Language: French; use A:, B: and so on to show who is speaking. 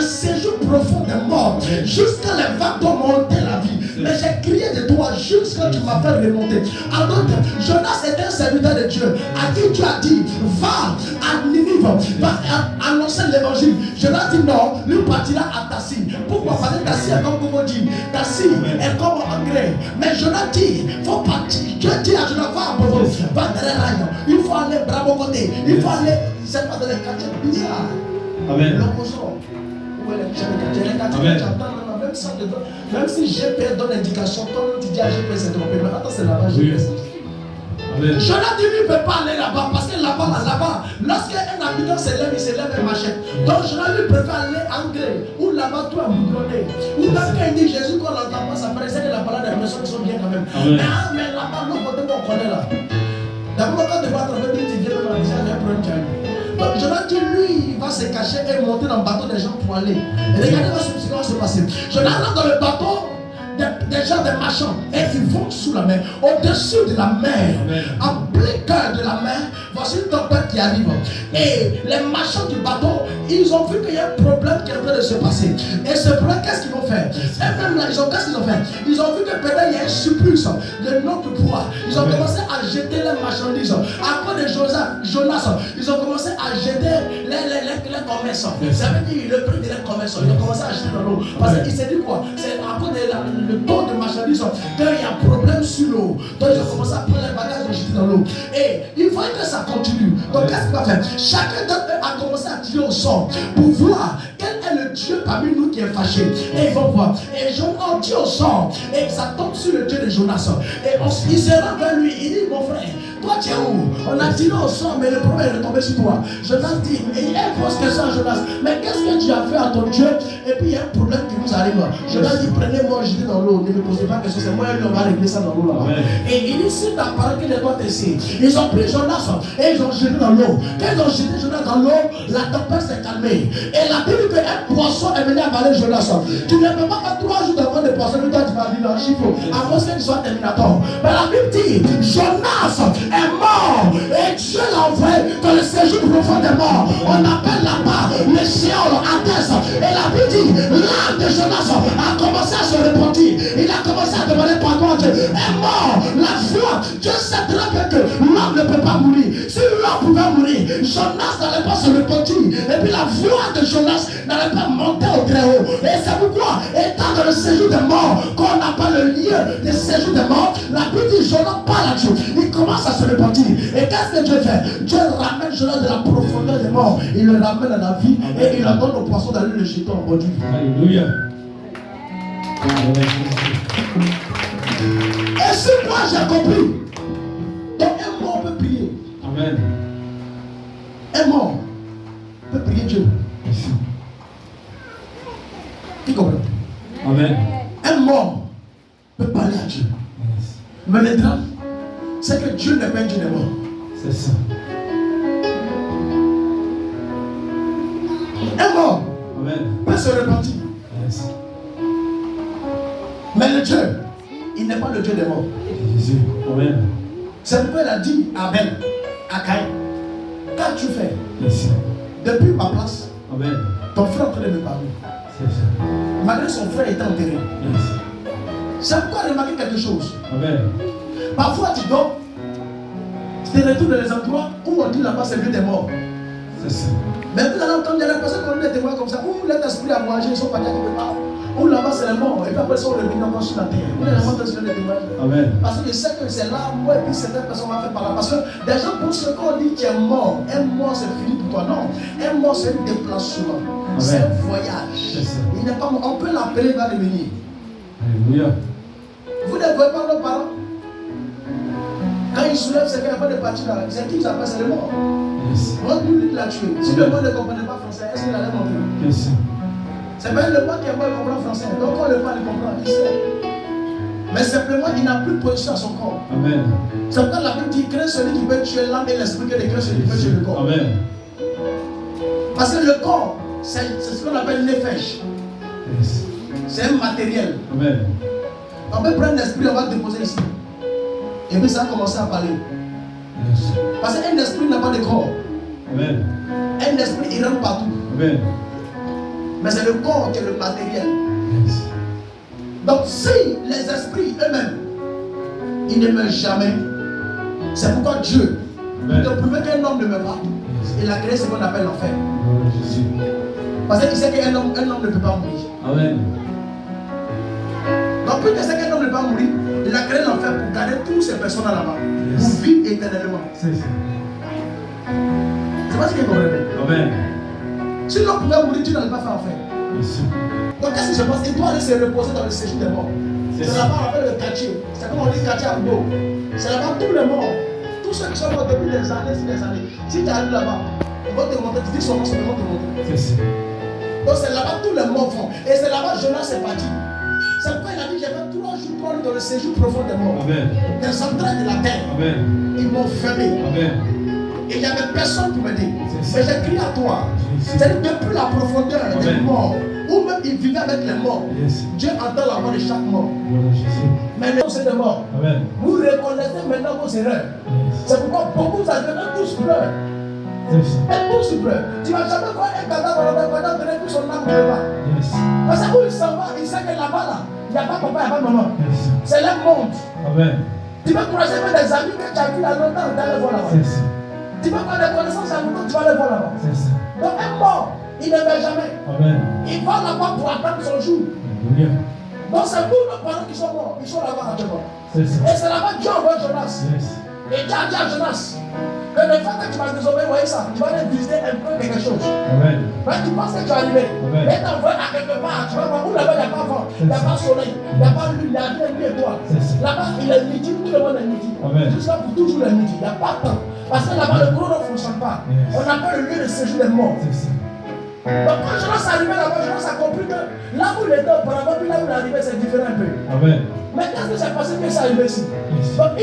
A: séjour profond des morts, jusqu'à les vagues t'ont monté la vie. Mais j'ai crié de toi jusqu'à ce que tu m'as fait remonter. Alors, Jonas était un serviteur de Dieu à qui Dieu a dit, va à Ninive, va annoncer l'évangile. Jonas dit non, lui partira à Tassi. Pourquoi? Parce que Tassi est comme Gogo dit, Tassi est comme engrais. Mais Jonas dit, faut partir. Dieu dit à Jonas, va à Bovo, va derrière Rayon. Il faut aller bravo côté. Il faut aller, c'est pas dans les quartiers bizarres.
B: Amen.
A: L'opposant. Où est les quartiers? Même si GP donne l'indication, toi tu dis à GP c'est trompé, mais attends, c'est là-bas, GPS. Jonas dit lui ne peut pas aller là-bas parce que là-bas, lorsqu'un habitant se lève, il se lève et machette. Donc Jonas lui préfère aller en gré, ou là-bas tout est boulonné. Ou même quand il dit Jésus, quand on l'entend pas, ça paraît que la parole des personnes qui sont bien quand même. Mais là-bas, l'autre côté qu'on connaît là. D'abord, quand tu vas trouver une petite vieille, on a déjà un problème qui arrive. Donc Jonas dit lui, il va se cacher et monter dans le bateau des gens pour aller. Et regardez ce qui va se passer. Jonas rentre dans le bateau des gens, des marchands, et ils vont sous la mer, au-dessus de la mer, en plein cœur de la mer. Voici une tempête qui arrive. Et les marchands du bateau, ils ont vu qu'il y a un problème qui est en train de se passer. Et ce problème, qu'est-ce qu'ils vont faire? Et même là, qu'est-ce qu'ils ont fait? Ils ont vu que peut-être il y a un surplus, le nom du pouvoir. Ils ont commencé à jeter les marchandises. À cause de Jonas, ils ont commencé à jeter les commerces. Ça veut dire le prix des commerces. Ils ont commencé à jeter dans l'eau. Parce qu'ils s'est dit quoi? C'est à cause de le taux de marchandises qu'il y a un problème sur l'eau. Donc ils ont commencé à prendre les bagages et jeter dans l'eau. Et il faut que ça continue. Donc qu'est-ce qu'il va faire? Chacun d'entre eux a commencé à tirer au sort pour voir quel est le Dieu parmi nous qui est fâché. Et ils vont voir. Et Jonas tire au sort. Et ça tombe sur le Dieu de Jonas. Et il se rend vers lui. Il dit, mon frère, toi tu es où? On a tiré au sort, mais le problème est tombé sur toi. Jonas dit, et il pose question à Jonas, mais qu'est-ce que tu as fait à ton Dieu? Et puis il y a un problème qui nous arrive. Jonas dit, prenez-moi, jetez dans l'eau. Ne me posez pas question, c'est moi et lui, on va régler ça dans l'eau là-bas. Et il dit, si ta parole qui doit ici. Ils ont pris Jonas et ils ont jeté dans l'eau. Quand ils ont jeté Jonas dans l'eau, la tempête s'est calmée. Et la Bible dit qu'un poisson est venu avaler Jonas. Tu ne peux pas faire 3 jours devant des poissons, mais toi tu vas vivre en chiffre. Avant que tu sois terminateur. Mais la Bible dit, Jonas est mort. Et Dieu l'a envoyé dans le séjour profond des morts. On appelle là-bas le Sheol, Hades. Et la Bible dit, l'âme de Jonas a commencé à se repentir. Il a commencé à demander pardon à Dieu. Est mort. La foi, Dieu sait très bien que l'homme ne peut pas mourir. Si l'homme pouvait mourir, Jonas n'allait pas se repentir. Et puis la foi de Jonas n'allait pas monter au très haut. Et c'est pourquoi, étant dans le séjour des morts, qu'on n'a pas le lieu de séjour des morts, la Bible dit Jonas parle à Dieu. Il commence à se repentir. Et qu'est-ce que Dieu fait? Dieu ramène Jonas de la profondeur des morts. Il le ramène à la vie. Et il donne au poisson d'aller le jeter en bordure. Alléluia. Et si moi j'ai compris, donc un mort peut prier. Amen. Un mort peut prier Dieu. Qui comprend? Amen. Un mort peut parler à Dieu. Mais le drame, c'est que Dieu n'est pas un Dieu des morts. C'est ça. Un mort peut se repentir. Yes. Mais le Dieu, il n'est pas le Dieu des morts. Jésus. Amen. C'est pourquoi il a dit à Abel, à Caïn, qu'as-tu fait? Yes. Depuis ma place, amen, ton frère est en train de me parler. C'est ça. Malgré son frère était enterré. Yes. C'est pourquoi remarquer quelque chose. Amen. Parfois tu dors, tu te retrouves dans les endroits où on dit là-bas c'est le lieu des morts. C'est ça. Mais vous allez entendre, il y a des personnes qui ont des témoins comme ça, où l'esprit a mangé, ils sont pas quelque part. Où là-bas c'est les morts, et puis après ça on revient encore sur la terre. Où les gens ont des témoins. Amen. Parce que je sais que c'est là, moi, et puis certaines personnes vont faire par là. Parce que des gens pensent que quand on dit que tu es mort, un mort c'est fini pour toi. Non, un mort c'est un déplacement. Amen. C'est un voyage. Il n'est pas mort. On peut l'appeler, il va revenir. Alléluia. Vous ne voyez pas nos parents? Quand ils soulèvent, c'est qu'il n'y a pas de parti là. C'est qui ça passe, c'est le mort. Yes. Votre public l'a tué. Si le monde ne comprenait pas français, est-ce qu'il allait montrer? Yes. C'est pas le mort qui est mort, il comprend français. Donc quand le parle, il comprend, il sait. Mais simplement, il n'a plus de position à son corps. Amen. C'est pourquoi la Bible dit, crains celui qui peut tuer l'âme et l'esprit que de craindre celui qui peut tuer le corps. Amen. Parce que le corps, c'est ce qu'on appelle nefesh. Yes. C'est un matériel. Amen. On peut prendre l'esprit, on va le déposer ici. Et puis ça a commencé à parler. Yes. Parce qu'un esprit n'a pas de corps. Amen. Un esprit, il rentre partout. Amen. Mais c'est le corps qui est le matériel. Donc si les esprits eux-mêmes, ils ne meurent jamais, c'est pourquoi Dieu, pour te prouver qu'un homme ne meurt pas, il a créé ce qu'on appelle l'enfer. Parce qu'il sait qu'un homme ne peut pas mourir.
B: Amen.
A: Donc puisque c'est qu'un homme ne peut pas mourir, il a créé l'enfer pour garder toutes ces personnes là-bas, pour vivre éternellement. C'est pas ce qu'il comprenait.
B: Amen.
A: Si l'homme pouvait mourir, tu n'allais pas faire enfer. Donc qu'est-ce qui se passe? Il doit aller se reposer dans le séjour des morts. C'est là-bas on appelle le quartier. C'est comme on dit quartier à Bordeaux. C'est là-bas tous les morts. Tous ceux qui sont morts depuis des années, si tu arrives là-bas, ils vont te montrer, tu dis son nom, ils vont te montrer. Donc c'est là-bas tous les morts vont. Et c'est là-bas Jonas est parti. C'est pourquoi il a dit j'ai fait 3 jours, 3 nuits dans le séjour profond des morts. Des entrailles de la terre. Ils m'ont fermé. Et il n'y avait personne pour m'aider. Mais j'ai crié à toi. C'est depuis la profondeur des morts, ou même il vivait avec les morts. Dieu entend la voix de chaque mort. Mais nous, c'est des morts. Vous reconnaissez maintenant vos erreurs. C'est pourquoi beaucoup d'adultes tous pleurent. Et tous pleurent. Tu ne vas jamais voir un cadavre pendant que tout son âme ne va. Parce que où il s'en va, il sait que là-bas, là, il n'y a pas papa, il n'y a pas maman. C'est le monde. Tu vas croiser même des amis que tu as vus il y a longtemps, tu vas les voir là-bas. Tu vas avoir des connaissances à longtemps, tu vas les voir là-bas. Donc un mort, il ne meurt jamais. Il va là-bas pour attendre son jour. Donc c'est tous nos parents qui sont morts, ils sont là-bas actuellement. Et c'est là-bas que Dieu envoie Jonas. Et Dieu a dit à Jonas que le fait que tu vas désobéir, voyez ça, tu vas aller visiter un peu quelque chose. Mais tu penses que tu es arrivé. Et t'envoies à quelque part, tu vas voir où là-bas il n'y a pas vent, il n'y a pas soleil, il n'y a pas lune, il n'y a rien ni étoile. Là-bas il est midi, tout le monde est midi. Jusqu'à pour toujours le midi, il n'y a pas de temps. Parce que là-bas le chrono ne fonctionne pas. On appelle le lieu de séjour des morts. Donc quand Jonas est arrivé là-bas, Jonas a compris que là où il était auparavant, puis là où il est arrivé, c'est différent un peu. Mais qu'est-ce que c'est passé que c'est arrivé ici? Donc